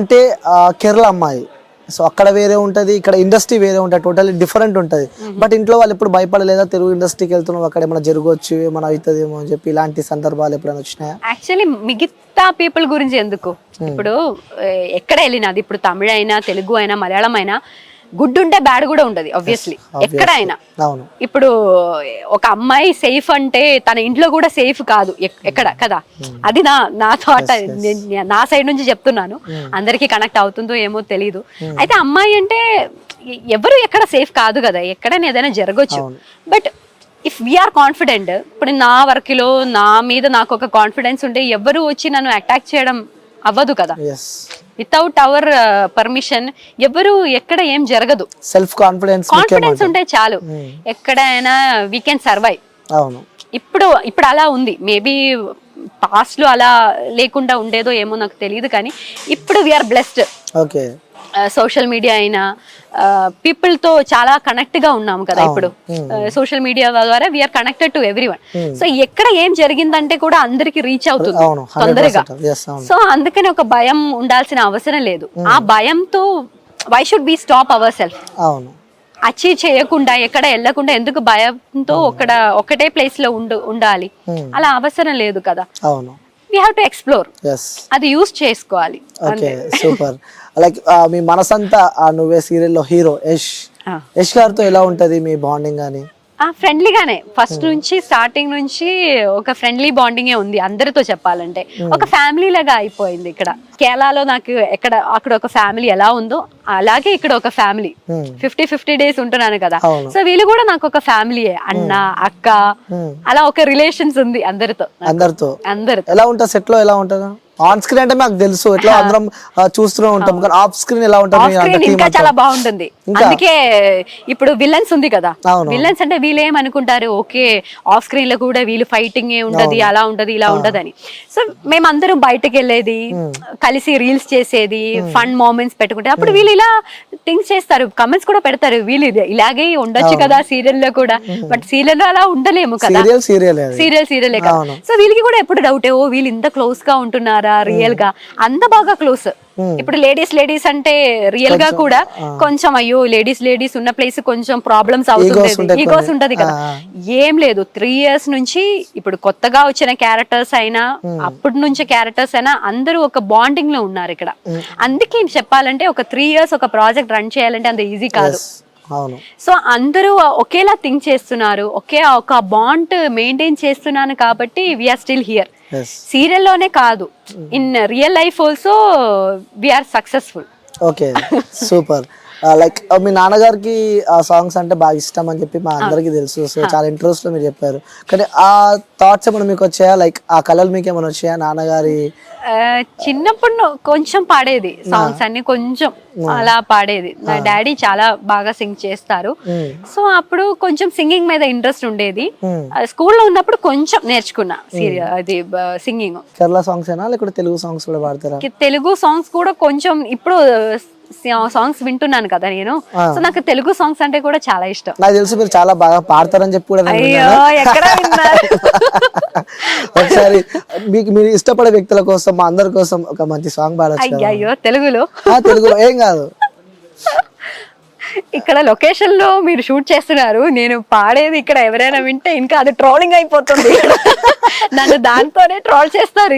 అంటే కేరళ అమ్మాయి. సో అక్కడ వేరే ఉంటది, ఇక్కడ ఇండస్ట్రీ వేరే ఉంటది, టోటల్లీ డిఫరెంట్ ఉంటది. బట్ ఇంట్లో వాళ్ళు ఎప్పుడు భయపడలేదా తెలుగు ఇండస్ట్రీకి వెళ్తున్నావు అక్కడ ఏమైనా జరగవచ్చు ఏమైనా అవుతుందేమో అని చెప్పి ఇలాంటి సందర్భాలు ఎప్పుడైనా వచ్చినాయా? యాక్చువల్లీ మిగతా పీపుల్ గురించి ఎందుకు, ఇప్పుడు ఎక్కడ వెళ్ళినా అది ఇప్పుడు తమిళ అయినా తెలుగు అయినా మలయాళం అయినా గుడ్ ఉంటే బ్యాడ్ కూడా ఉంటది ఆబ్వియస్లీ ఎక్కడైనా. అవును. ఇప్పుడు ఒక అమ్మాయి సేఫ్ అంటే తన ఇంట్లో కూడా సేఫ్ కాదు ఎక్కడ కదా, అది నా థాట్, నా సైడ్ నుంచి చెప్తున్నాను. అందరికి కనెక్ట్ అవుతుందో ఏమో తెలీదు. అయితే అమ్మాయి అంటే ఎవరు ఎక్కడ సేఫ్ కాదు కదా, ఎక్కడైనా ఏదైనా జరగచ్చు. బట్ ఇఫ్ వీఆర్ కాన్ఫిడెంట్, ఇప్పుడు నా వర్క్ లో నా మీద నాకు ఒక కాన్ఫిడెన్స్ ఉంటే ఎవరు వచ్చి నన్ను అటాక్ చేయడం అవ్వదు కదా. వితౌట్ అవర్ పర్మిషన్ ఎవరు ఎక్కడ ఏం జరగదు. సెల్ఫ్ కాన్ఫిడెన్స్ ఉంటే చాలు, ఎక్కడైనా వీ కెన్ సర్వైవ్. అవును. ఇప్పుడు అలా ఉంది. మేబీ పాస్ట్ లో అలా లేకుండా ఉండేదో ఏమో నాకు తెలియదు, కానీ ఇప్పుడు we are blessed. Okay. Social media అయినా పీపుల్ తో చాలా కనెక్ట్ గా ఉన్నాము కదా. ఇప్పుడు సోషల్ మీడియా ద్వారా we are connected to everyone. So ఎక్కడ ఏం జరిగిందంటే కూడా అందరికి రీచ్ అవుతుంది తొందరగా. సో అందుకని ఒక భయం ఉండాల్సిన అవసరం లేదు. ఆ భయంతో why should be stop our self. Achieve చేయకుండా ఎక్కడ వెళ్ళకుండా ఎందుకు భయంతో ఒకటే ప్లేస్ లో ఉండాలి, అలా అవసరం లేదు కదా. we have to explore. అది యూస్ చేసుకోవాలి. Okay, super. లైక్ మీ మనసంతా నువ్వే సీరియల్ లో హీరో యష్ గారితో ఎలా ఉంటది మీ బాండింగ్ అని? ఫ్రెండ్లీగానే ఫస్ట్ నుంచి స్టార్టింగ్ నుంచి ఒక ఫ్రెండ్లీ బాండింగే ఉంది అందరితో. చెప్పాలంటే ఒక ఫ్యామిలీ లాగా అయిపోయింది. ఇక్కడ కేరళలో నాకు అక్కడ ఒక ఫ్యామిలీ ఎలా ఉందో అలాగే ఇక్కడ ఒక ఫ్యామిలీ 50 days ఉంటున్నాను కదా. సో వీళ్ళు కూడా నాకు ఒక ఫ్యామిలీయే, అన్న అక్క అలా ఒక రిలేషన్స్ ఉంది అందరితో. ఎలా ఉంటా సెట్ లో ఎలా ఉంటారు? ఆన్ స్క్రీన్ అంటే మాకు తెలుసు, ఎట్లా అందరం చూస్తూనే ఉంటాం, కానీ ఆఫ్ స్క్రీన్ ఎలా ఉంటుంది? ఇంకా చాలా బాగుంటుంది. అందుకే ఇప్పుడు విలన్స్ ఉంది కదా, విలన్స్ అంటే వీళ్ళు ఏమనుకుంటారు, ఓకే ఆఫ్ స్క్రీన్ లో కూడా వీళ్ళు ఫైటింగ్ ఏ ఉంటది, అలా ఉంటది ఇలా ఉంటది అని. సో మేమందరం బయటకు వెళ్ళేది, కలిసి రీల్స్ చేసేది, ఫన్ మూమెంట్స్ పెట్టుకుంటే అప్పుడు వీళ్ళు ఇలా థింగ్స్ చేస్తారు, కమెంట్స్ కూడా పెడతారు, వీళ్ళు ఇలాగే ఉండొచ్చు కదా సీరియల్ లో కూడా. బట్ సీరియల్ లో అలా ఉండలేము కదా, సీరియలే కదా. సో వీళ్ళకి కూడా ఎప్పుడు డౌటే, ఓ వీళ్ళు ఇంత క్లోజ్ గా ఉంటున్నారా రియల్ గా, అంత బాగా క్లోజ్. ఇప్పుడు లేడీస్ అంటే రియల్ గా కూడా కొంచెం అయ్యో లేడీస్ ఉన్న ప్లేస్ కొంచెం ప్రాబ్లమ్స్ అవుతుంది, ఈగోస్ ఉంటది కదా. ఏం లేదు, 3 years నుంచి ఇప్పుడు కొత్తగా వచ్చిన క్యారెక్టర్స్ అయినా అప్పటి నుంచి క్యారెక్టర్స్ అయినా అందరూ ఒక బాండింగ్ లో ఉన్నారు ఇక్కడ. అందుకే చెప్పాలంటే ఒక 3 years ఒక ప్రాజెక్ట్ రన్ చేయాలంటే అంత ఈజీ కాదు. సో అందరూ ఒకేలా థింక్ చేస్తున్నారు, ఒక బాండ్ మెయింటైన్ చేస్తున్నాను కాబట్టి వీఆర్ స్టిల్ హియర్. సీరియల్ లోనే కాదు, in real life also we are successful. Okay, super. Like మీ నాన్నగారికి ఆ సాంగ్స్ అంటే బాగా ఇష్టం అని చెప్పి మా అందరికి తెలుసు. సో చాలా ఇంట్రెస్ట్ లో మీరు చెప్పారు, కానీ ఆ థాట్స్ ఏమైనా మీకు వచ్చాయా? లైక్ ఆ కళలు మీకు ఏమైనా వచ్చాయా? నాన్నగారి చిన్నప్పుడు కొంచెం పాడేది సాంగ్స్ అన్ని, కొంచెం అలా పాడేది. నా డాడీ చాలా బాగా సింగ్ చేస్తారు. సో అప్పుడు కొంచెం సింగింగ్ మీద ఇంట్రెస్ట్ ఉండేది. స్కూల్లో ఉన్నప్పుడు కొంచెం నేర్చుకున్నా అది సింగింగ్. కేరళ సాంగ్స్ ఏనా లేకపోతే తెలుగు సాంగ్స్ కూడా పాడతారా? తెలుగు సాంగ్స్ కూడా కొంచెం, ఇప్పుడు సాంగ్స్ వింటున్నాను కదా నేను, సో నాకు తెలుగు సాంగ్స్ అంటే కూడా చాలా ఇష్టం. నాకు తెలుసు మీరు చాలా బాగా పాడతారని చెప్పి కూడా. ఒకసారి మీకు మీరు ఇష్టపడే వ్యక్తుల కోసం, మా అందరి కోసం ఒక మంచి సాంగ్ పాడొచ్చు. అయ్యో తెలుగులో ఏం కాదు. ఇక్కడ లొకేషన్ లో మీరు షూట్ చేస్తున్నారు, నేను పాడేది ఇక్కడ ఎవరైనా వింటే ఇంకా అది ట్రోలింగ్ అయిపోతుంది. నన్ను దాంతోనే ట్రోల్ చేస్తారు.